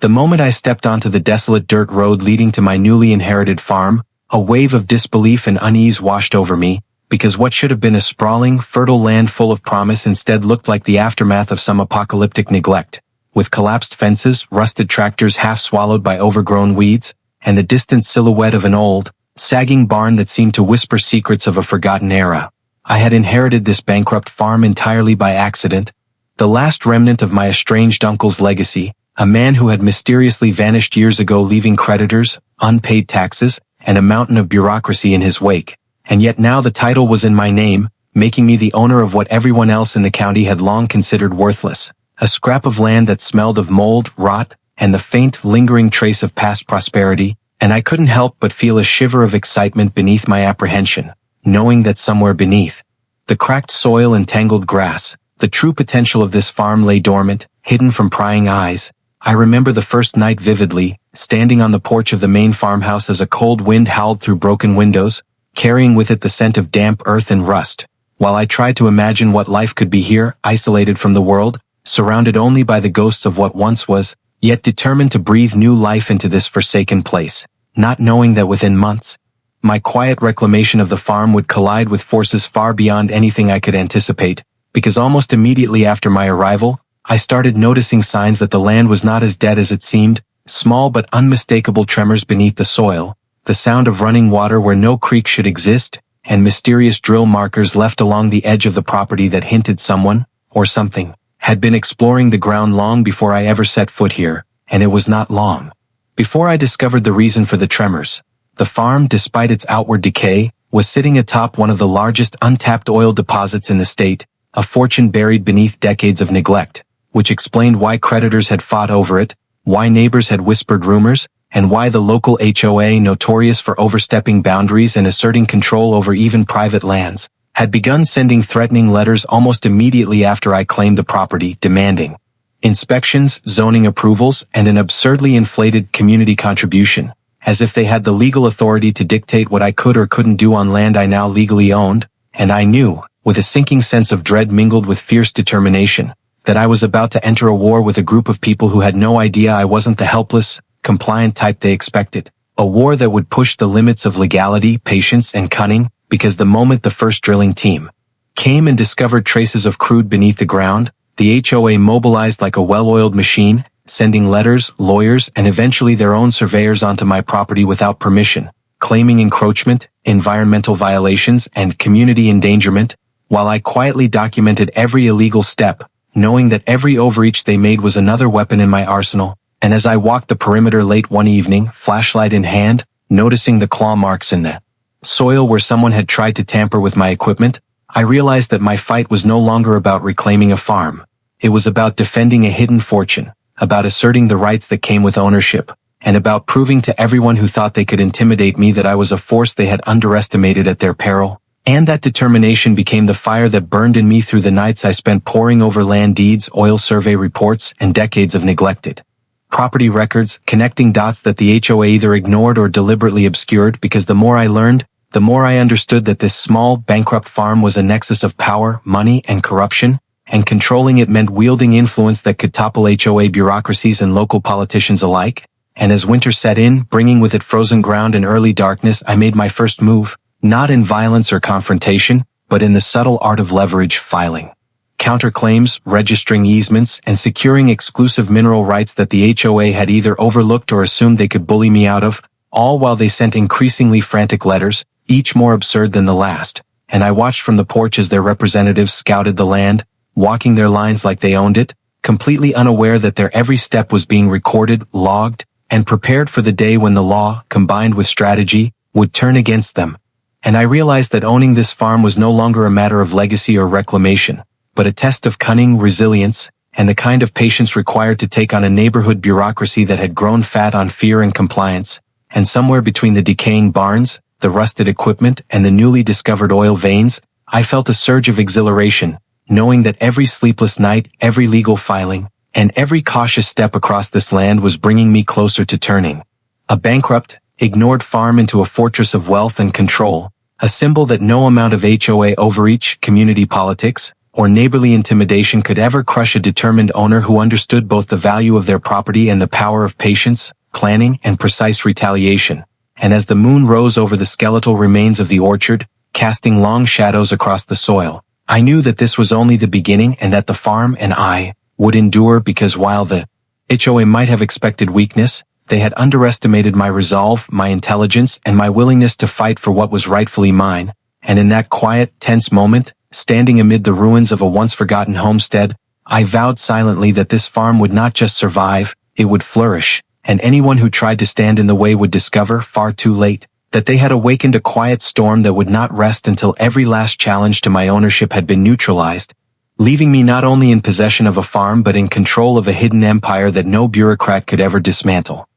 The moment I stepped onto the desolate dirt road leading to my newly inherited farm, a wave of disbelief and unease washed over me, because what should have been a sprawling, fertile land full of promise instead looked like the aftermath of some apocalyptic neglect, with collapsed fences, rusted tractors half swallowed by overgrown weeds, and the distant silhouette of an old, sagging barn that seemed to whisper secrets of a forgotten era. I had inherited this bankrupt farm entirely by accident, the last remnant of my estranged uncle's legacy, a man who had mysteriously vanished years ago, leaving creditors, unpaid taxes, and a mountain of bureaucracy in his wake. And yet now the title was in my name, making me the owner of what everyone else in the county had long considered worthless, a scrap of land that smelled of mold, rot, and the faint, lingering trace of past prosperity, and I couldn't help but feel a shiver of excitement beneath my apprehension, knowing that somewhere beneath the cracked soil and tangled grass, the true potential of this farm lay dormant, hidden from prying eyes. I remember the first night vividly, standing on the porch of the main farmhouse as a cold wind howled through broken windows, carrying with it the scent of damp earth and rust, while I tried to imagine what life could be here, isolated from the world, surrounded only by the ghosts of what once was, yet determined to breathe new life into this forsaken place, not knowing that within months, my quiet reclamation of the farm would collide with forces far beyond anything I could anticipate, because almost immediately after my arrival, I started noticing signs that the land was not as dead as it seemed, small but unmistakable tremors beneath the soil, the sound of running water where no creek should exist, and mysterious drill markers left along the edge of the property that hinted someone, or something, had been exploring the ground long before I ever set foot here, and it was not long before I discovered the reason for the tremors. The farm, despite its outward decay, was sitting atop one of the largest untapped oil deposits in the state, a fortune buried beneath decades of neglect, which explained why creditors had fought over it, why neighbors had whispered rumors, and why the local HOA, notorious for overstepping boundaries and asserting control over even private lands, had begun sending threatening letters almost immediately after I claimed the property, demanding inspections, zoning approvals, and an absurdly inflated community contribution, as if they had the legal authority to dictate what I could or couldn't do on land I now legally owned. And I knew, with a sinking sense of dread mingled with fierce determination, that I was about to enter a war with a group of people who had no idea I wasn't the helpless, compliant type they expected. A war that would push the limits of legality, patience, and cunning, because the moment the first drilling team came and discovered traces of crude beneath the ground, the HOA mobilized like a well-oiled machine, sending letters, lawyers, and eventually their own surveyors onto my property without permission, claiming encroachment, environmental violations, and community endangerment, while I quietly documented every illegal step, knowing that every overreach they made was another weapon in my arsenal. And as I walked the perimeter late one evening, flashlight in hand, noticing the claw marks in the soil where someone had tried to tamper with my equipment, I realized that my fight was no longer about reclaiming a farm. It was about defending a hidden fortune, about asserting the rights that came with ownership, and about proving to everyone who thought they could intimidate me that I was a force they had underestimated at their peril. And that determination became the fire that burned in me through the nights I spent poring over land deeds, oil survey reports, and decades of neglected property records, connecting dots that the HOA either ignored or deliberately obscured, because the more I learned, the more I understood that this small, bankrupt farm was a nexus of power, money, and corruption, and controlling it meant wielding influence that could topple HOA bureaucracies and local politicians alike. And as winter set in, bringing with it frozen ground and early darkness, I made my first move, not in violence or confrontation, but in the subtle art of leverage filing. Counterclaims, registering easements, and securing exclusive mineral rights that the HOA had either overlooked or assumed they could bully me out of, all while they sent increasingly frantic letters, each more absurd than the last. And I watched from the porch as their representatives scouted the land, walking their lines like they owned it, completely unaware that their every step was being recorded, logged, and prepared for the day when the law, combined with strategy, would turn against them. And I realized that owning this farm was no longer a matter of legacy or reclamation, but a test of cunning, resilience, and the kind of patience required to take on a neighborhood bureaucracy that had grown fat on fear and compliance. And somewhere between the decaying barns, the rusted equipment, and the newly discovered oil veins, I felt a surge of exhilaration, knowing that every sleepless night, every legal filing, and every cautious step across this land was bringing me closer to turning a bankrupt, ignored farm into a fortress of wealth and control, a symbol that no amount of HOA overreach, community politics, or neighborly intimidation could ever crush a determined owner who understood both the value of their property and the power of patience, planning, and precise retaliation. And as the moon rose over the skeletal remains of the orchard, casting long shadows across the soil, I knew that this was only the beginning and that the farm and I would endure, because while the HOA might have expected weakness, they had underestimated my resolve, my intelligence, and my willingness to fight for what was rightfully mine. And in that quiet, tense moment, standing amid the ruins of a once-forgotten homestead, I vowed silently that this farm would not just survive, it would flourish, and anyone who tried to stand in the way would discover, far too late, that they had awakened a quiet storm that would not rest until every last challenge to my ownership had been neutralized, leaving me not only in possession of a farm but in control of a hidden empire that no bureaucrat could ever dismantle.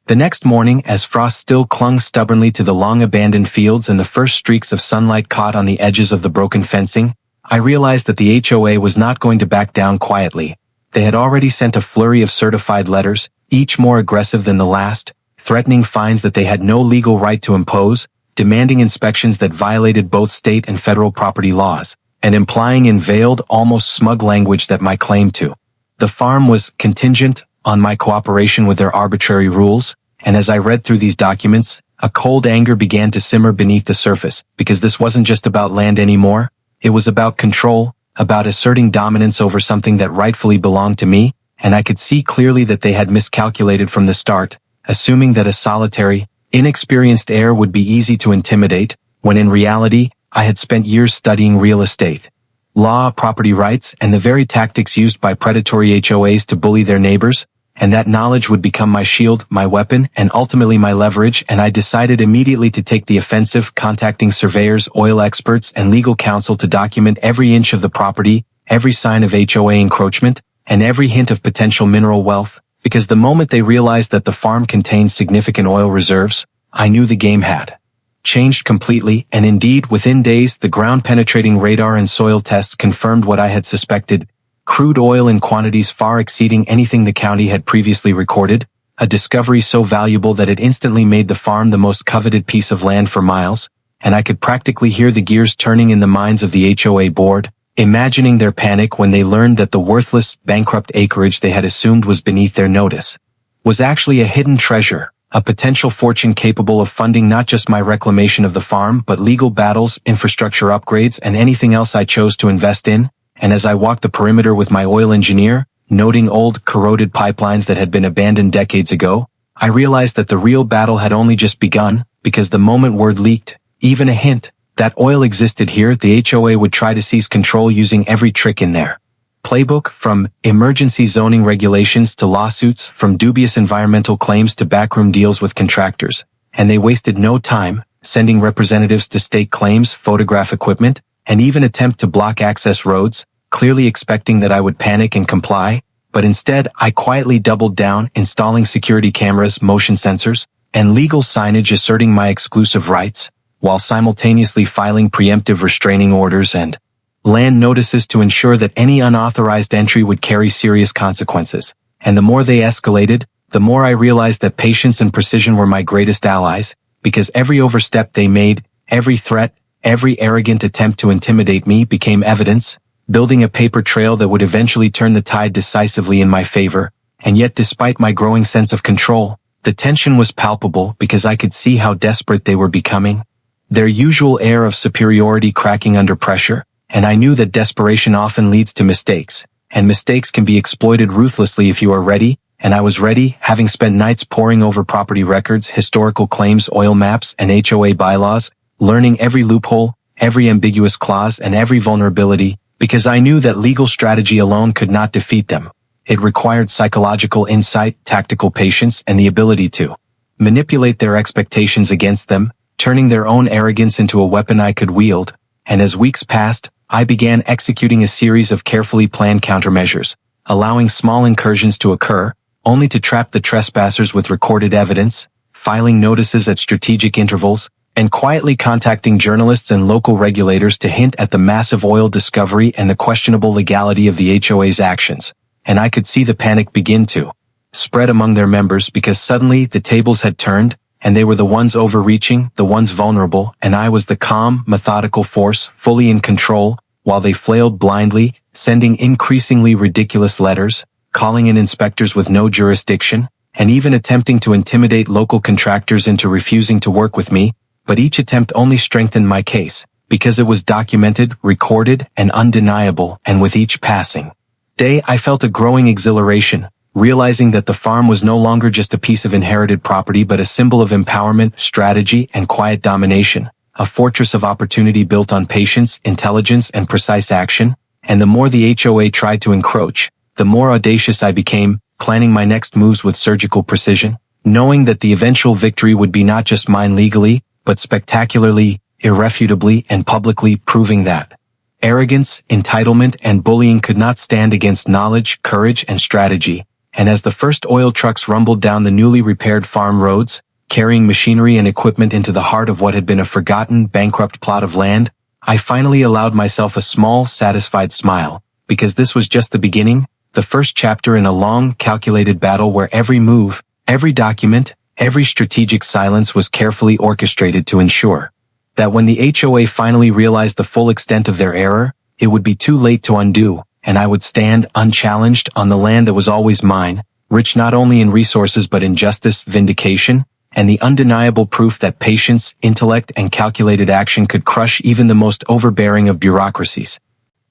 The next morning, as frost still clung stubbornly to the long-abandoned fields and the first streaks of sunlight caught on the edges of the broken fencing, I realized that the HOA was not going to back down quietly. They had already sent a flurry of certified letters, each more aggressive than the last, threatening fines that they had no legal right to impose, demanding inspections that violated both state and federal property laws, and implying in veiled, almost smug language that my claim to the farm was contingent on my cooperation with their arbitrary rules. And as I read through these documents, a cold anger began to simmer beneath the surface, because this wasn't just about land anymore. It was about control, about asserting dominance over something that rightfully belonged to me, and I could see clearly that they had miscalculated from the start, assuming that a solitary, inexperienced heir would be easy to intimidate, when in reality, I had spent years studying real estate, law, property rights, and the very tactics used by predatory HOAs to bully their neighbors, and that knowledge would become my shield, my weapon, and ultimately my leverage. And I decided immediately to take the offensive, contacting surveyors, oil experts, and legal counsel to document every inch of the property, every sign of HOA encroachment, and every hint of potential mineral wealth, because the moment they realized that the farm contained significant oil reserves, I knew the game had changed completely. And indeed, within days, the ground-penetrating radar and soil tests confirmed what I had suspected: crude oil in quantities far exceeding anything the county had previously recorded, a discovery so valuable that it instantly made the farm the most coveted piece of land for miles, and I could practically hear the gears turning in the minds of the HOA board, imagining their panic when they learned that the worthless, bankrupt acreage they had assumed was beneath their notice was actually a hidden treasure, a potential fortune capable of funding not just my reclamation of the farm but legal battles, infrastructure upgrades, and anything else I chose to invest in. And as I walked the perimeter with my oil engineer, noting old, corroded pipelines that had been abandoned decades ago, I realized that the real battle had only just begun, because the moment word leaked, even a hint, that oil existed here, the HOA would try to seize control using every trick in their playbook, from emergency zoning regulations to lawsuits, from dubious environmental claims to backroom deals with contractors. And they wasted no time, sending representatives to stake claims, photograph equipment, and even attempt to block access roads, clearly expecting that I would panic and comply. But instead, I quietly doubled down, installing security cameras, motion sensors, and legal signage asserting my exclusive rights, while simultaneously filing preemptive restraining orders and land notices to ensure that any unauthorized entry would carry serious consequences. And the more they escalated, the more I realized that patience and precision were my greatest allies, because every overstep they made, every threat, every arrogant attempt to intimidate me became evidence, building a paper trail that would eventually turn the tide decisively in my favor. And yet, despite my growing sense of control, the tension was palpable, because I could see how desperate they were becoming, their usual air of superiority cracking under pressure. And I knew that desperation often leads to mistakes, and mistakes can be exploited ruthlessly if you are ready. And I was ready, having spent nights poring over property records, historical claims, oil maps, and HOA bylaws, learning every loophole, every ambiguous clause, and every vulnerability, because I knew that legal strategy alone could not defeat them. It required psychological insight, tactical patience, and the ability to manipulate their expectations against them, turning their own arrogance into a weapon I could wield. And as weeks passed, I began executing a series of carefully planned countermeasures, allowing small incursions to occur, only to trap the trespassers with recorded evidence, filing notices at strategic intervals, and quietly contacting journalists and local regulators to hint at the massive oil discovery and the questionable legality of the HOA's actions. And I could see the panic begin to spread among their members, because suddenly the tables had turned, and they were the ones overreaching, the ones vulnerable, and I was the calm, methodical force, fully in control, while they flailed blindly, sending increasingly ridiculous letters, calling in inspectors with no jurisdiction, and even attempting to intimidate local contractors into refusing to work with me, but each attempt only strengthened my case, because it was documented, recorded, and undeniable, and with each passing day I felt a growing exhilaration, realizing that the farm was no longer just a piece of inherited property but a symbol of empowerment, strategy, and quiet domination, a fortress of opportunity built on patience, intelligence, and precise action, and the more the HOA tried to encroach, the more audacious I became, planning my next moves with surgical precision, knowing that the eventual victory would be not just mine legally, but spectacularly, irrefutably, and publicly proving that arrogance, entitlement, and bullying could not stand against knowledge, courage, and strategy. And as the first oil trucks rumbled down the newly repaired farm roads, carrying machinery and equipment into the heart of what had been a forgotten, bankrupt plot of land, I finally allowed myself a small, satisfied smile, because this was just the beginning, the first chapter in a long, calculated battle where every move, every document, every strategic silence was carefully orchestrated to ensure that when the HOA finally realized the full extent of their error, it would be too late to undo, and I would stand unchallenged on the land that was always mine, rich not only in resources but in justice, vindication, and the undeniable proof that patience, intellect, and calculated action could crush even the most overbearing of bureaucracies.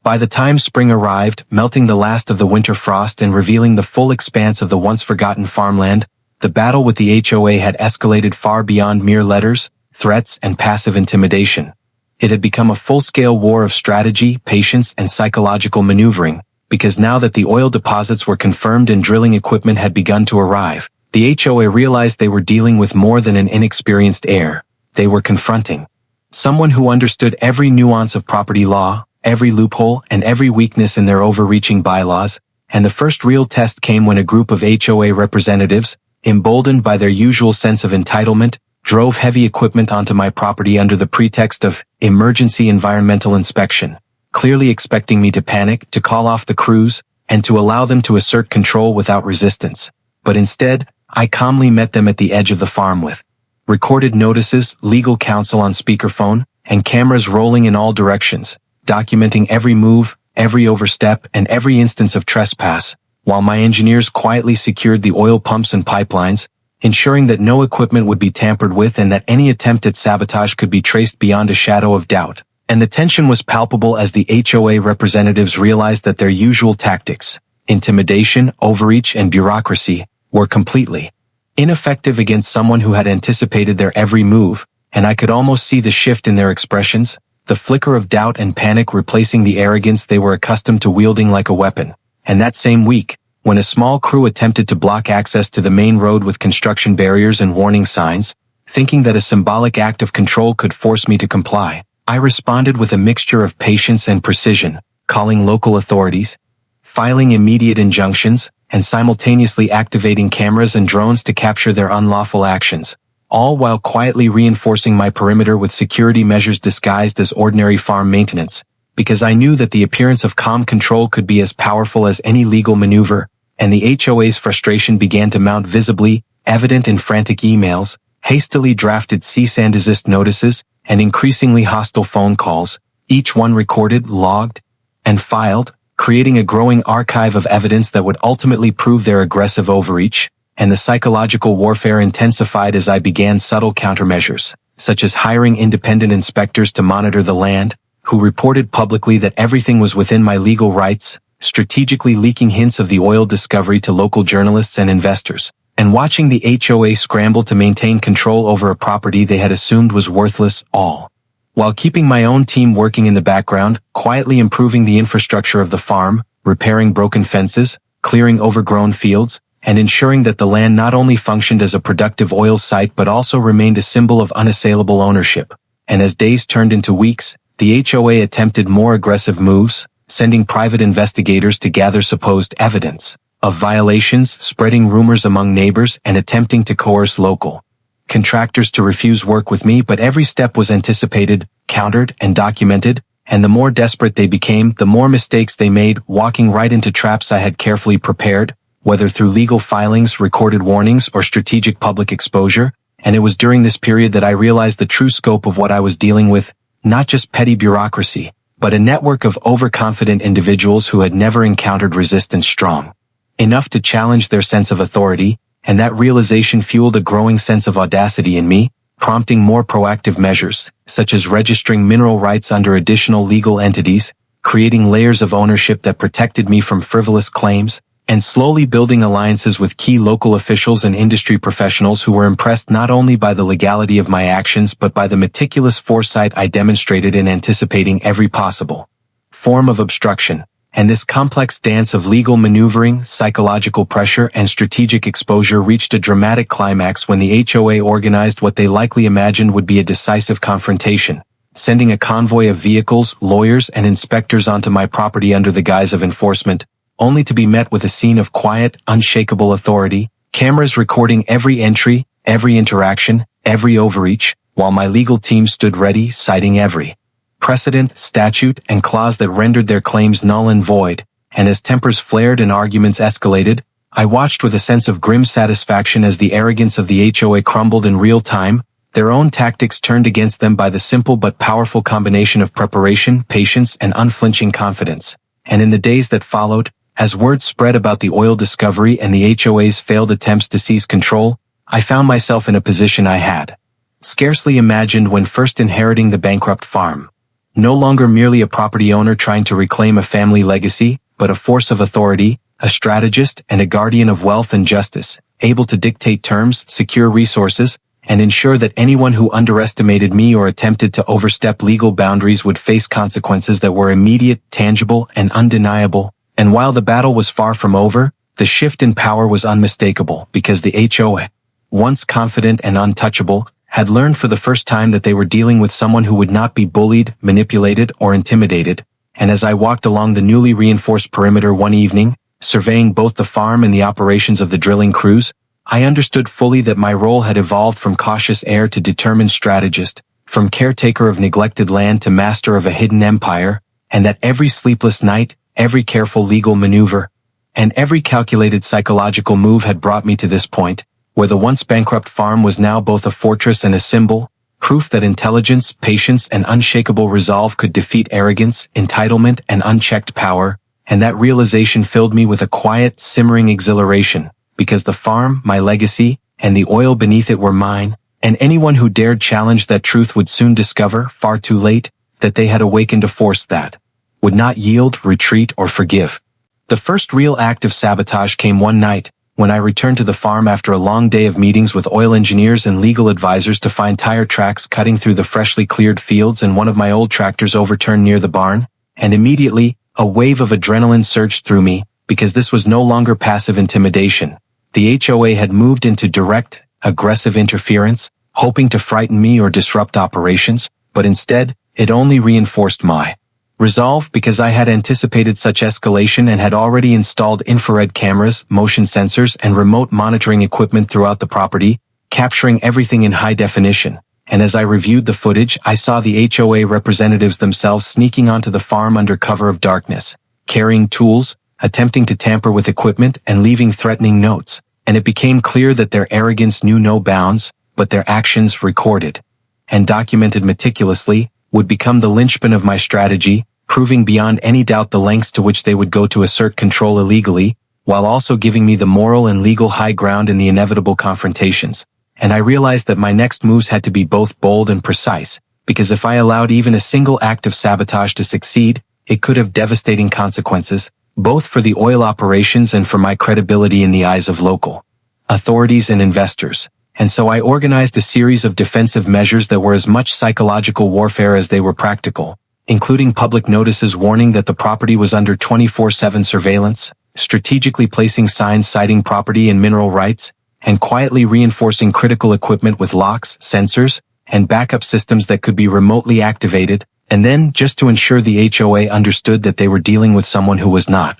By the time spring arrived, melting the last of the winter frost and revealing the full expanse of the once-forgotten farmland, the battle with the HOA had escalated far beyond mere letters, threats, and passive intimidation. It had become a full-scale war of strategy, patience, and psychological maneuvering, because now that the oil deposits were confirmed and drilling equipment had begun to arrive, the HOA realized they were dealing with more than an inexperienced heir. They were confronting someone who understood every nuance of property law, every loophole, and every weakness in their overreaching bylaws, and the first real test came when a group of HOA representatives, emboldened by their usual sense of entitlement, drove heavy equipment onto my property under the pretext of emergency environmental inspection, clearly expecting me to panic, to call off the crews, and to allow them to assert control without resistance. But instead, I calmly met them at the edge of the farm with recorded notices, legal counsel on speakerphone, and cameras rolling in all directions, documenting every move, every overstep, and every instance of trespass, while my engineers quietly secured the oil pumps and pipelines, ensuring that no equipment would be tampered with and that any attempt at sabotage could be traced beyond a shadow of doubt. And the tension was palpable as the HOA representatives realized that their usual tactics, intimidation, overreach, and bureaucracy, were completely ineffective against someone who had anticipated their every move, and I could almost see the shift in their expressions, the flicker of doubt and panic replacing the arrogance they were accustomed to wielding like a weapon. And that same week, when a small crew attempted to block access to the main road with construction barriers and warning signs, thinking that a symbolic act of control could force me to comply, I responded with a mixture of patience and precision, calling local authorities, filing immediate injunctions, and simultaneously activating cameras and drones to capture their unlawful actions, all while quietly reinforcing my perimeter with security measures disguised as ordinary farm maintenance, because I knew that the appearance of calm control could be as powerful as any legal maneuver, and the HOA's frustration began to mount visibly, evident in frantic emails, hastily drafted cease and desist notices, and increasingly hostile phone calls, each one recorded, logged, and filed, creating a growing archive of evidence that would ultimately prove their aggressive overreach, and the psychological warfare intensified as I began subtle countermeasures, such as hiring independent inspectors to monitor the land, who reported publicly that everything was within my legal rights, strategically leaking hints of the oil discovery to local journalists and investors, and watching the HOA scramble to maintain control over a property they had assumed was worthless, all while keeping my own team working in the background, quietly improving the infrastructure of the farm, repairing broken fences, clearing overgrown fields, and ensuring that the land not only functioned as a productive oil site but also remained a symbol of unassailable ownership. And as days turned into weeks, the HOA attempted more aggressive moves, sending private investigators to gather supposed evidence of violations, spreading rumors among neighbors, and attempting to coerce local contractors to refuse work with me. But every step was anticipated, countered, and documented, and the more desperate they became, the more mistakes they made, walking right into traps I had carefully prepared, whether through legal filings, recorded warnings, or strategic public exposure. And it was during this period that I realized the true scope of what I was dealing with, not just petty bureaucracy, but a network of overconfident individuals who had never encountered resistance strong enough to challenge their sense of authority, and that realization fueled a growing sense of audacity in me, prompting more proactive measures, such as registering mineral rights under additional legal entities, creating layers of ownership that protected me from frivolous claims, and slowly building alliances with key local officials and industry professionals who were impressed not only by the legality of my actions but by the meticulous foresight I demonstrated in anticipating every possible form of obstruction. And this complex dance of legal maneuvering, psychological pressure, and strategic exposure reached a dramatic climax when the HOA organized what they likely imagined would be a decisive confrontation, sending a convoy of vehicles, lawyers, and inspectors onto my property under the guise of enforcement, only to be met with a scene of quiet, unshakable authority, cameras recording every entry, every interaction, every overreach, while my legal team stood ready, citing every precedent, statute, and clause that rendered their claims null and void. And as tempers flared and arguments escalated, I watched with a sense of grim satisfaction as the arrogance of the HOA crumbled in real time, their own tactics turned against them by the simple but powerful combination of preparation, patience, and unflinching confidence. And in the days that followed, as word spread about the oil discovery and the HOA's failed attempts to seize control, I found myself in a position I had scarcely imagined when first inheriting the Bankrupt farm. No longer merely a property owner trying to reclaim a family legacy, but a force of authority, a strategist, and a guardian of wealth and justice, able to dictate terms, secure resources, and ensure that anyone who underestimated me or attempted to overstep legal boundaries would face consequences that were immediate, tangible, and undeniable. And while the battle was far from over, the shift in power was unmistakable because the HOA, once confident and untouchable, had learned for the first time that they were dealing with someone who would not be bullied, manipulated, or intimidated. And as I walked along the newly reinforced perimeter one evening, surveying both the farm and the operations of the drilling crews, I understood fully that my role had evolved from cautious heir to determined strategist, from caretaker of neglected land to master of a hidden empire, and that every sleepless night, every careful legal maneuver, and every calculated psychological move had brought me to this point, where the once bankrupt farm was now both a fortress and a symbol, proof that intelligence, patience, and unshakable resolve could defeat arrogance, entitlement, and unchecked power, and that realization filled me with a quiet, simmering exhilaration, because the farm, my legacy, and the oil beneath it were mine, and anyone who dared challenge that truth would soon discover, far too late, that they had awakened a force that would not yield, retreat, or forgive. The first real act of sabotage came one night, when I returned to the farm after a long day of meetings with oil engineers and legal advisors to find tire tracks cutting through the freshly cleared fields and one of my old tractors overturned near the barn, and immediately, a wave of adrenaline surged through me, because this was no longer passive intimidation. The HOA had moved into direct, aggressive interference, hoping to frighten me or disrupt operations, but instead, it only reinforced my resolve because I had anticipated such escalation and had already installed infrared cameras, motion sensors, and remote monitoring equipment throughout the property, capturing everything in high definition. And as I reviewed the footage, I saw the HOA representatives themselves sneaking onto the farm under cover of darkness, carrying tools, attempting to tamper with equipment, and leaving threatening notes. And it became clear that their arrogance knew no bounds, but their actions, recorded and documented meticulously, would become the linchpin of my strategy, proving beyond any doubt the lengths to which they would go to assert control illegally, while also giving me the moral and legal high ground in the inevitable confrontations. And I realized that my next moves had to be both bold and precise, because if I allowed even a single act of sabotage to succeed, it could have devastating consequences, both for the oil operations and for my credibility in the eyes of local authorities and investors. And so I organized a series of defensive measures that were as much psychological warfare as they were practical, including public notices warning that the property was under 24/7 surveillance, strategically placing signs citing property and mineral rights, and quietly reinforcing critical equipment with locks, sensors, and backup systems that could be remotely activated, and then, just to ensure the HOA understood that they were dealing with someone who was not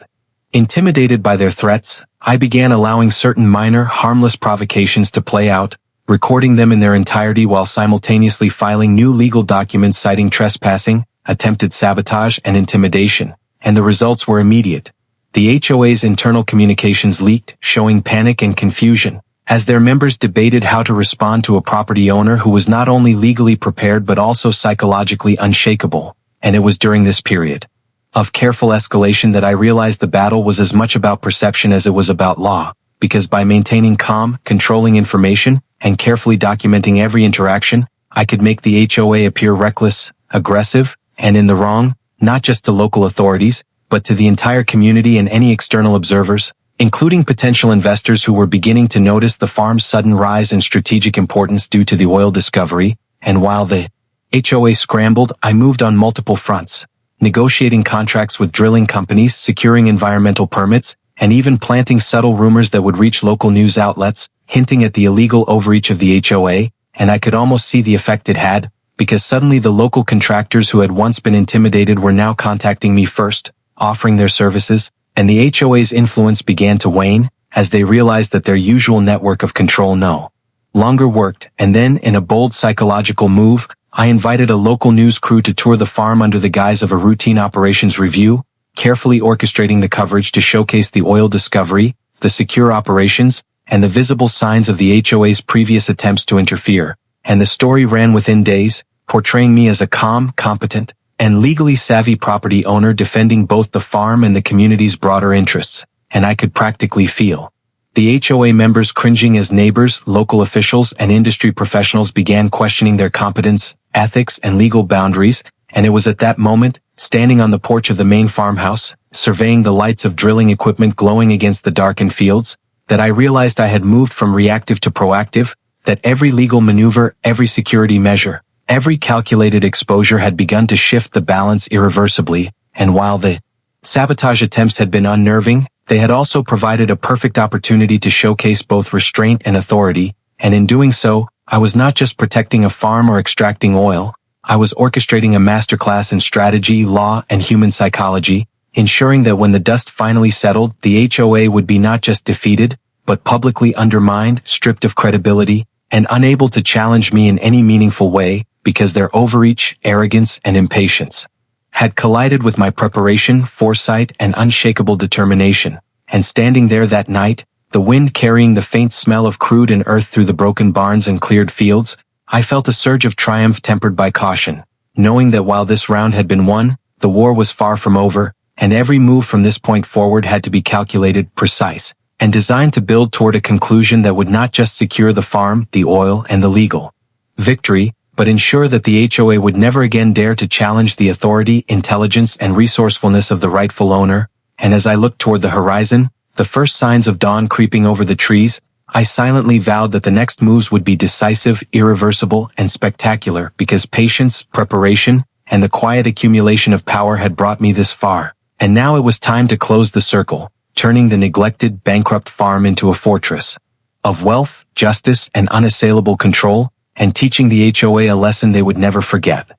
intimidated by their threats, I began allowing certain minor, harmless provocations to play out, recording them in their entirety while simultaneously filing new legal documents citing trespassing, attempted sabotage, and intimidation, and the results were immediate. The HOA's internal communications leaked, showing panic and confusion, as their members debated how to respond to a property owner who was not only legally prepared but also psychologically unshakable. and it was during this period of careful escalation that I realized the battle was as much about perception as it was about law, because by maintaining calm, controlling information, and carefully documenting every interaction, I could make the HOA appear reckless, aggressive, and in the wrong, not just to local authorities, but to the entire community and any external observers, including potential investors who were beginning to notice the farm's sudden rise in strategic importance due to the oil discovery. And while the HOA scrambled, I moved on multiple fronts, negotiating contracts with drilling companies, securing environmental permits, and even planting subtle rumors that would reach local news outlets, hinting at the illegal overreach of the HOA, and I could almost see the effect it had, because suddenly the local contractors who had once been intimidated were now contacting me first, offering their services, and the HOA's influence began to wane, as they realized that their usual network of control no longer worked. And then, in a bold psychological move, I invited a local news crew to tour the farm under the guise of a routine operations review, carefully orchestrating the coverage to showcase the oil discovery, the secure operations, and the visible signs of the HOA's previous attempts to interfere. And the story ran within days, portraying me as a calm, competent, and legally savvy property owner defending both the farm and the community's broader interests. And I could practically feel the HOA members cringing as neighbors, local officials, and industry professionals began questioning their competence, ethics, and legal boundaries. And it was at that moment, standing on the porch of the main farmhouse, surveying the lights of drilling equipment glowing against the darkened fields, that I realized I had moved from reactive to proactive, that every legal maneuver, every security measure, every calculated exposure had begun to shift the balance irreversibly. And while the sabotage attempts had been unnerving, they had also provided a perfect opportunity to showcase both restraint and authority, and in doing so, I was not just protecting a farm or extracting oil, I was orchestrating a masterclass in strategy, law, and human psychology, ensuring that when the dust finally settled, the HOA would be not just defeated, but publicly undermined, stripped of credibility, and unable to challenge me in any meaningful way, because their overreach, arrogance, and impatience had collided with my preparation, foresight, and unshakable determination. And standing there that night, the wind carrying the faint smell of crude and earth through the broken barns and cleared fields, I felt a surge of triumph tempered by caution, knowing that while this round had been won, the war was far from over, and every move from this point forward had to be calculated, precise, and designed to build toward a conclusion that would not just secure the farm, the oil, and the legal victory, but ensure that the HOA would never again dare to challenge the authority, intelligence, and resourcefulness of the rightful owner. And as I looked toward the horizon, the first signs of dawn creeping over the trees, I silently vowed that the next moves would be decisive, irreversible, and spectacular, because patience, preparation, and the quiet accumulation of power had brought me this far. And now it was time to close the circle, turning the neglected, bankrupt farm into a fortress of wealth, justice, and unassailable control, and teaching the HOA a lesson they would never forget.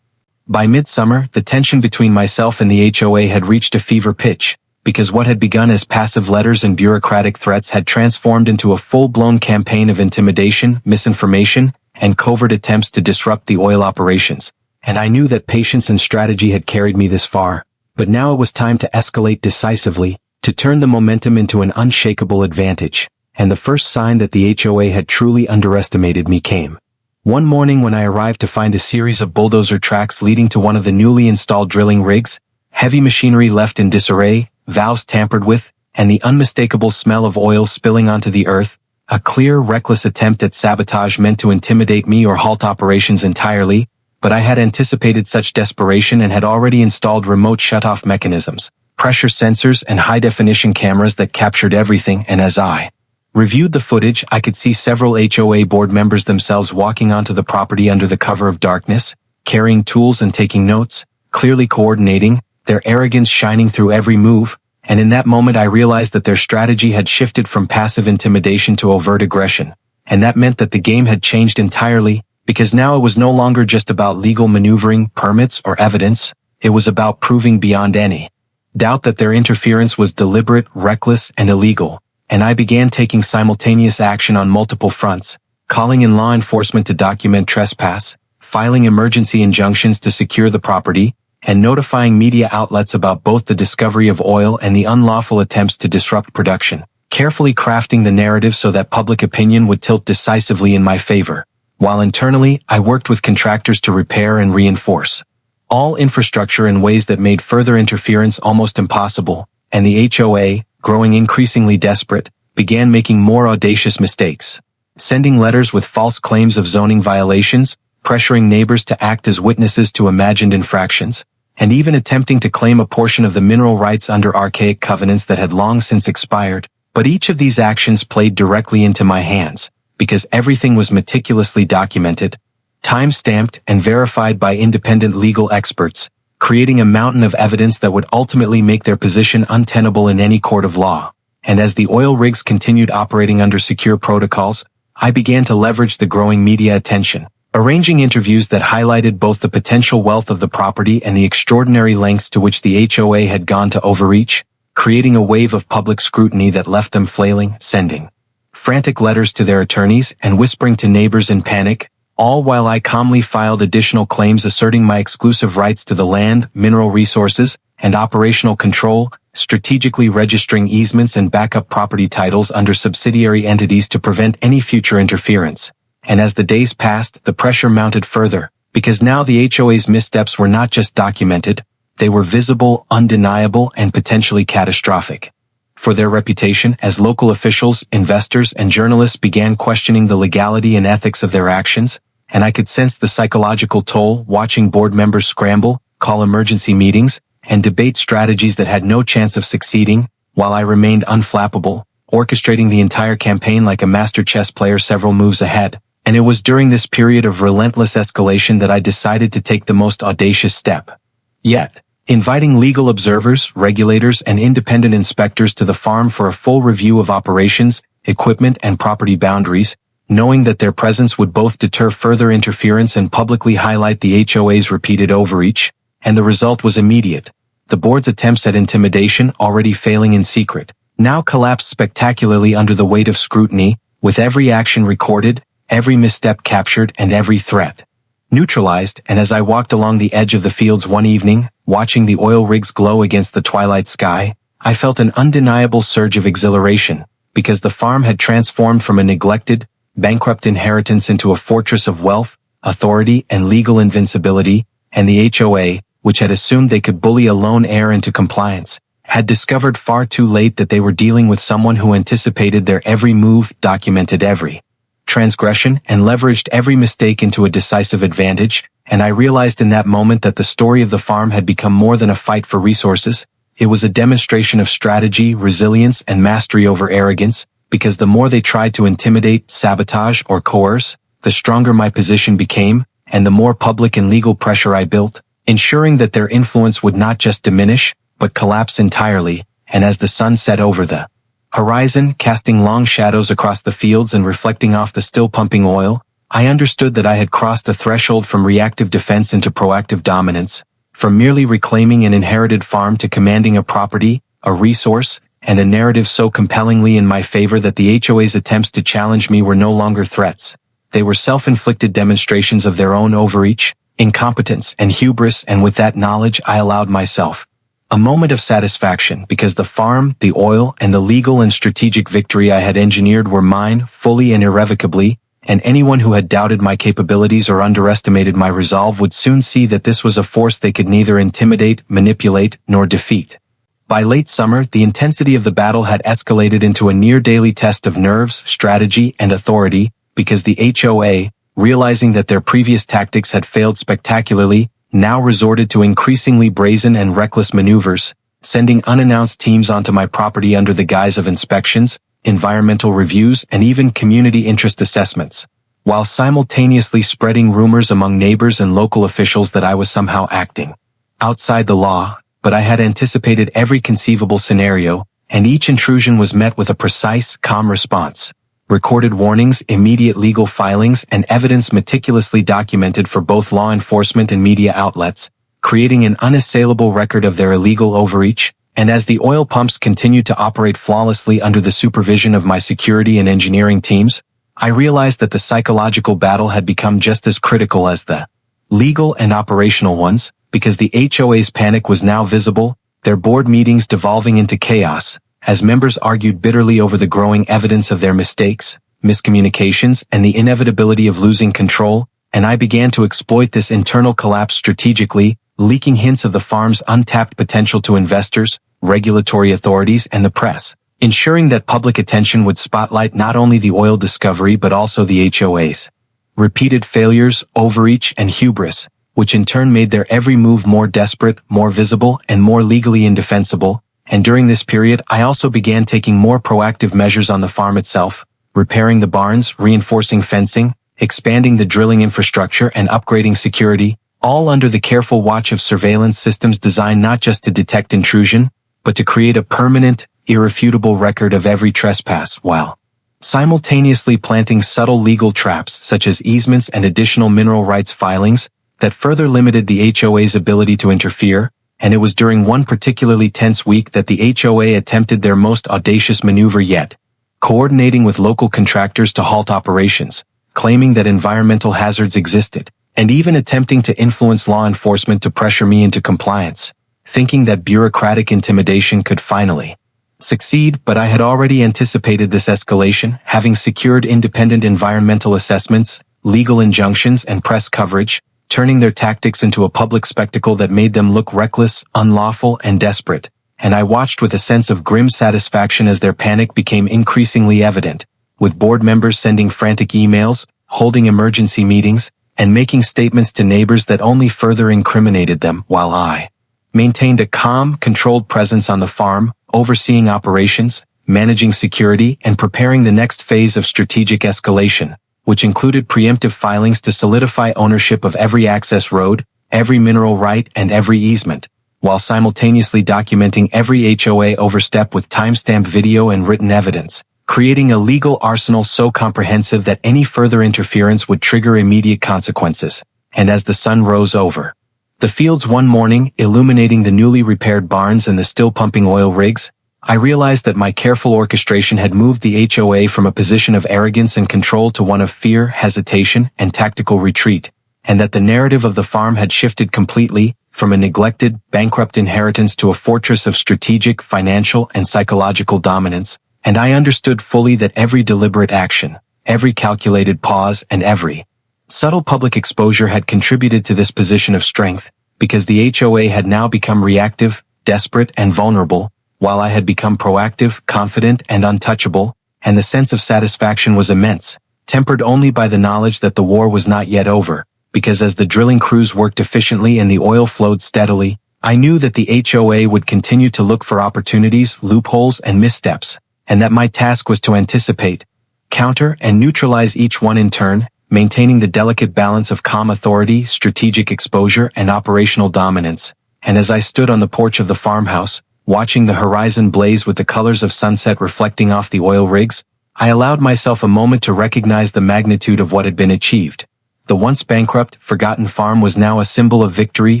By midsummer, the tension between myself and the HOA had reached a fever pitch, because what had begun as passive letters and bureaucratic threats had transformed into a full-blown campaign of intimidation, misinformation, and covert attempts to disrupt the oil operations. And I knew that patience and strategy had carried me this far, but now it was time to escalate decisively, to turn the momentum into an unshakable advantage. And the first sign that the HOA had truly underestimated me came one morning when I arrived to find a series of bulldozer tracks leading to one of the newly installed drilling rigs, heavy machinery left in disarray, valves tampered with, and the unmistakable smell of oil spilling onto the earth, a clear, reckless attempt at sabotage meant to intimidate me or halt operations entirely. But I had anticipated such desperation and had already installed remote shutoff mechanisms, pressure sensors, and high-definition cameras that captured everything. And as I reviewed the footage, I could see several HOA board members themselves walking onto the property under the cover of darkness, carrying tools and taking notes, clearly coordinating, their arrogance shining through every move. And in that moment I realized that their strategy had shifted from passive intimidation to overt aggression. And that meant that the game had changed entirely, because now it was no longer just about legal maneuvering, permits, or evidence. It was about proving beyond any doubt that their interference was deliberate, reckless, and illegal. And I began taking simultaneous action on multiple fronts, calling in law enforcement to document trespass, filing emergency injunctions to secure the property, and notifying media outlets about both the discovery of oil and the unlawful attempts to disrupt production, carefully crafting the narrative so that public opinion would tilt decisively in my favor. While internally, I worked with contractors to repair and reinforce all infrastructure in ways that made further interference almost impossible, and the HOA, growing increasingly desperate, began making more audacious mistakes. Sending letters with false claims of zoning violations, pressuring neighbors to act as witnesses to imagined infractions, and even attempting to claim a portion of the mineral rights under archaic covenants that had long since expired. But each of these actions played directly into my hands, because everything was meticulously documented, time-stamped and verified by independent legal experts, creating a mountain of evidence that would ultimately make their position untenable in any court of law. And as the oil rigs continued operating under secure protocols, I began to leverage the growing media attention, arranging interviews that highlighted both the potential wealth of the property and the extraordinary lengths to which the HOA had gone to overreach, creating a wave of public scrutiny that left them flailing, sending frantic letters to their attorneys and whispering to neighbors in panic, all while I calmly filed additional claims asserting my exclusive rights to the land, mineral resources, and operational control, strategically registering easements and backup property titles under subsidiary entities to prevent any future interference. And as the days passed, the pressure mounted further, because now the HOA's missteps were not just documented, they were visible, undeniable, and potentially catastrophic. For their reputation, as local officials, investors, and journalists began questioning the legality and ethics of their actions, and I could sense the psychological toll watching board members scramble, call emergency meetings, and debate strategies that had no chance of succeeding, while I remained unflappable, orchestrating the entire campaign like a master chess player several moves ahead. And it was during this period of relentless escalation that I decided to take the most audacious step yet, inviting legal observers, regulators, and independent inspectors to the farm for a full review of operations, equipment, and property boundaries, knowing that their presence would both deter further interference and publicly highlight the HOA's repeated overreach, and the result was immediate. The board's attempts at intimidation, already failing in secret, now collapsed spectacularly under the weight of scrutiny, with every action recorded, every misstep captured, and every threat neutralized. And as I walked along the edge of the fields one evening, watching the oil rigs glow against the twilight sky, I felt an undeniable surge of exhilaration, because the farm had transformed from a neglected, bankrupt inheritance into a fortress of wealth, authority, and legal invincibility, and the HOA, which had assumed they could bully a lone heir into compliance, had discovered far too late that they were dealing with someone who anticipated their every move, documented every transgression, and leveraged every mistake into a decisive advantage. And I realized in that moment that the story of the farm had become more than a fight for resources. It was a demonstration of strategy, resilience, and mastery over arrogance, because the more they tried to intimidate, sabotage, or coerce, the stronger my position became, and the more public and legal pressure I built, ensuring that their influence would not just diminish, but collapse entirely. And as the sun set over the horizon, casting long shadows across the fields and reflecting off the still pumping oil, I understood that I had crossed the threshold from reactive defense into proactive dominance, from merely reclaiming an inherited farm to commanding a property, a resource, and a narrative so compellingly in my favor that the HOA's attempts to challenge me were no longer threats. They were self-inflicted demonstrations of their own overreach, incompetence, and hubris, and with that knowledge I allowed myself a moment of satisfaction, because the farm, the oil, and the legal and strategic victory I had engineered were mine, fully and irrevocably, and anyone who had doubted my capabilities or underestimated my resolve would soon see that this was a force they could neither intimidate, manipulate, nor defeat. By late summer, the intensity of the battle had escalated into a near-daily test of nerves, strategy, and authority, because the HOA, realizing that their previous tactics had failed spectacularly, now resorted to increasingly brazen and reckless maneuvers, sending unannounced teams onto my property under the guise of inspections, environmental reviews, and even community interest assessments, while simultaneously spreading rumors among neighbors and local officials that I was somehow acting outside the law. But I had anticipated every conceivable scenario, and each intrusion was met with a precise, calm response. Recorded warnings, immediate legal filings, and evidence meticulously documented for both law enforcement and media outlets, creating an unassailable record of their illegal overreach. And as the oil pumps continued to operate flawlessly under the supervision of my security and engineering teams, I realized that the psychological battle had become just as critical as the legal and operational ones, because the HOA's panic was now visible, their board meetings devolving into chaos, as members argued bitterly over the growing evidence of their mistakes, miscommunications, and the inevitability of losing control. And I began to exploit this internal collapse strategically, leaking hints of the farm's untapped potential to investors, regulatory authorities, and the press, ensuring that public attention would spotlight not only the oil discovery but also the HOA's repeated failures, overreach, and hubris, which in turn made their every move more desperate, more visible, and more legally indefensible. And during this period, I also began taking more proactive measures on the farm itself, repairing the barns, reinforcing fencing, expanding the drilling infrastructure, and upgrading security, all under the careful watch of surveillance systems designed not just to detect intrusion, but to create a permanent, irrefutable record of every trespass, while simultaneously planting subtle legal traps such as easements and additional mineral rights filings that further limited the HOA's ability to interfere. And it was during one particularly tense week that the HOA attempted their most audacious maneuver yet, coordinating with local contractors to halt operations, claiming that environmental hazards existed, and even attempting to influence law enforcement to pressure me into compliance, thinking that bureaucratic intimidation could finally succeed. But I had already anticipated this escalation, having secured independent environmental assessments, legal injunctions, and press coverage, turning their tactics into a public spectacle that made them look reckless, unlawful, and desperate. And I watched with a sense of grim satisfaction as their panic became increasingly evident, with board members sending frantic emails, holding emergency meetings, and making statements to neighbors that only further incriminated them, while I maintained a calm, controlled presence on the farm, overseeing operations, managing security, and preparing the next phase of strategic escalation, which included preemptive filings to solidify ownership of every access road, every mineral right, and every easement, while simultaneously documenting every HOA overstep with timestamped video and written evidence, creating a legal arsenal so comprehensive that any further interference would trigger immediate consequences. And as the sun rose over the fields one morning, illuminating the newly repaired barns and the still pumping oil rigs, I realized that my careful orchestration had moved the HOA from a position of arrogance and control to one of fear, hesitation, and tactical retreat, and that the narrative of the farm had shifted completely, from a neglected, bankrupt inheritance to a fortress of strategic, financial, and psychological dominance. And I understood fully that every deliberate action, every calculated pause, and every subtle public exposure had contributed to this position of strength, because the HOA had now become reactive, desperate, and vulnerable, while I had become proactive, confident, and untouchable. And the sense of satisfaction was immense, tempered only by the knowledge that the war was not yet over, because as the drilling crews worked efficiently and the oil flowed steadily, I knew that the HOA would continue to look for opportunities, loopholes, and missteps, and that my task was to anticipate, counter, and neutralize each one in turn, maintaining the delicate balance of calm authority, strategic exposure, and operational dominance. And as I stood on the porch of the farmhouse, watching the horizon blaze with the colors of sunset reflecting off the oil rigs, I allowed myself a moment to recognize the magnitude of what had been achieved. The once bankrupt, forgotten farm was now a symbol of victory,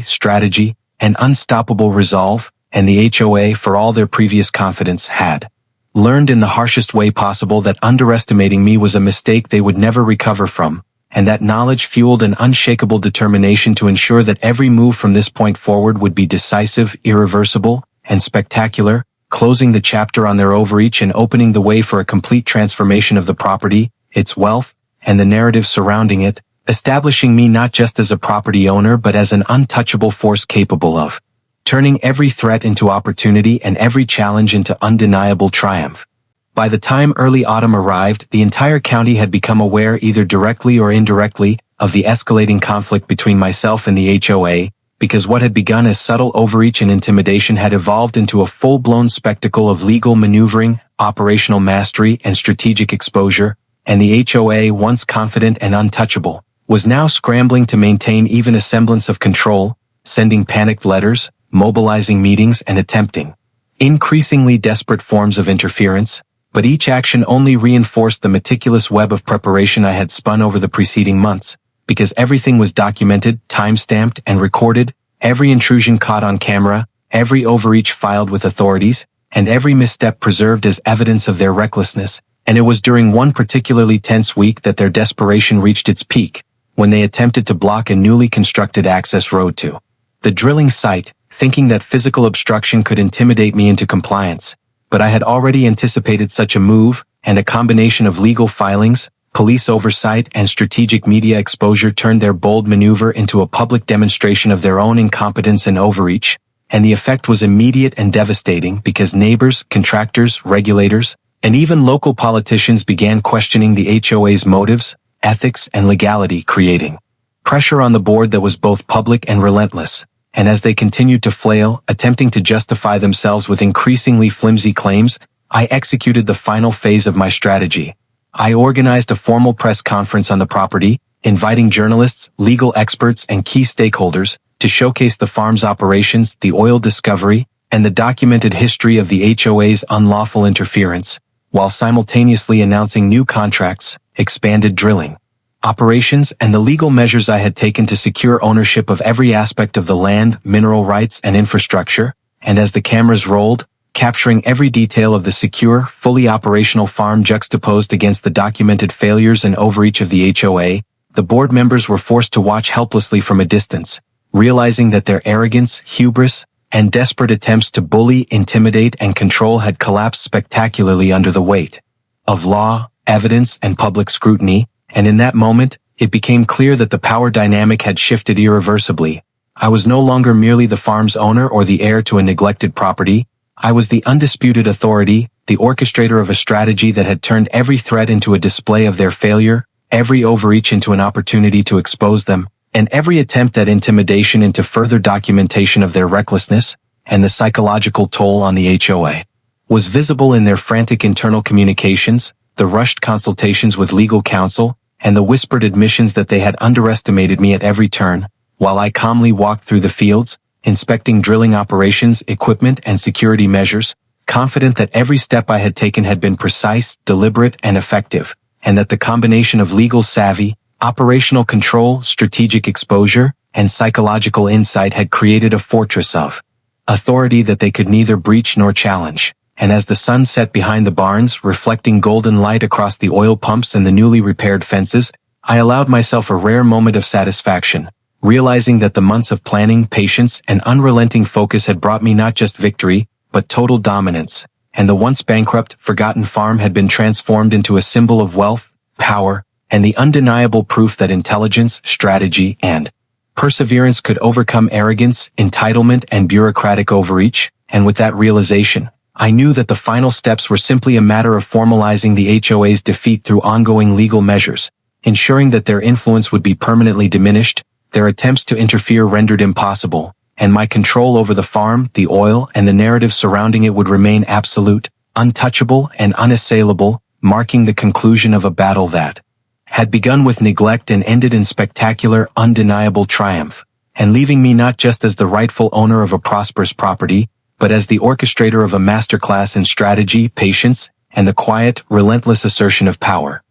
strategy, and unstoppable resolve, and the HOA, for all their previous confidence, had learned in the harshest way possible that underestimating me was a mistake they would never recover from, and that knowledge fueled an unshakable determination to ensure that every move from this point forward would be decisive, irreversible, and spectacular, closing the chapter on their overreach and opening the way for a complete transformation of the property, its wealth, and the narrative surrounding it, establishing me not just as a property owner but as an untouchable force capable of turning every threat into opportunity and every challenge into undeniable triumph. By the time early autumn arrived, the entire county had become aware, either directly or indirectly, of the escalating conflict between myself and the HOA, because what had begun as subtle overreach and intimidation had evolved into a full-blown spectacle of legal maneuvering, operational mastery, and strategic exposure, and the HOA, once confident and untouchable, was now scrambling to maintain even a semblance of control, sending panicked letters, mobilizing meetings, and attempting increasingly desperate forms of interference. But each action only reinforced the meticulous web of preparation I had spun over the preceding months, because everything was documented, time-stamped, and recorded, every intrusion caught on camera, every overreach filed with authorities, and every misstep preserved as evidence of their recklessness. And it was during one particularly tense week that their desperation reached its peak, when they attempted to block a newly constructed access road to the drilling site, thinking that physical obstruction could intimidate me into compliance. But I had already anticipated such a move, and a combination of legal filings, police oversight, and strategic media exposure turned their bold maneuver into a public demonstration of their own incompetence and overreach, and the effect was immediate and devastating because neighbors, contractors, regulators, and even local politicians began questioning the HOA's motives, ethics, and legality, creating pressure on the board that was both public and relentless. And as they continued to flail, attempting to justify themselves with increasingly flimsy claims, I executed the final phase of my strategy. I organized a formal press conference on the property, inviting journalists, legal experts, and key stakeholders to showcase the farm's operations, the oil discovery, and the documented history of the HOA's unlawful interference, while simultaneously announcing new contracts, expanded drilling operations, and the legal measures I had taken to secure ownership of every aspect of the land, mineral rights, and infrastructure. And as the cameras rolled, capturing every detail of the secure, fully operational farm juxtaposed against the documented failures and overreach of the HOA, the board members were forced to watch helplessly from a distance, realizing that their arrogance, hubris, and desperate attempts to bully, intimidate, and control had collapsed spectacularly under the weight of law, evidence, and public scrutiny. And in that moment, it became clear that the power dynamic had shifted irreversibly. I was no longer merely the farm's owner or the heir to a neglected property. I was the undisputed authority, the orchestrator of a strategy that had turned every threat into a display of their failure, every overreach into an opportunity to expose them, and every attempt at intimidation into further documentation of their recklessness. And the psychological toll on the HOA was visible in their frantic internal communications, the rushed consultations with legal counsel, and the whispered admissions that they had underestimated me at every turn, while I calmly walked through the fields, inspecting drilling operations, equipment, and security measures, confident that every step I had taken had been precise, deliberate, and effective, and that the combination of legal savvy, operational control, strategic exposure, and psychological insight had created a fortress of authority that they could neither breach nor challenge. And as the sun set behind the barns, reflecting golden light across the oil pumps and the newly repaired fences, I allowed myself a rare moment of satisfaction, realizing that the months of planning, patience, and unrelenting focus had brought me not just victory, but total dominance, and the once bankrupt, forgotten farm had been transformed into a symbol of wealth, power, and the undeniable proof that intelligence, strategy, and perseverance could overcome arrogance, entitlement, and bureaucratic overreach. And with that realization, I knew that the final steps were simply a matter of formalizing the HOA's defeat through ongoing legal measures, ensuring that their influence would be permanently diminished, their attempts to interfere rendered impossible, and my control over the farm, the oil, and the narrative surrounding it would remain absolute, untouchable, and unassailable, marking the conclusion of a battle that had begun with neglect and ended in spectacular, undeniable triumph, and leaving me not just as the rightful owner of a prosperous property, but as the orchestrator of a masterclass in strategy, patience, and the quiet, relentless assertion of power.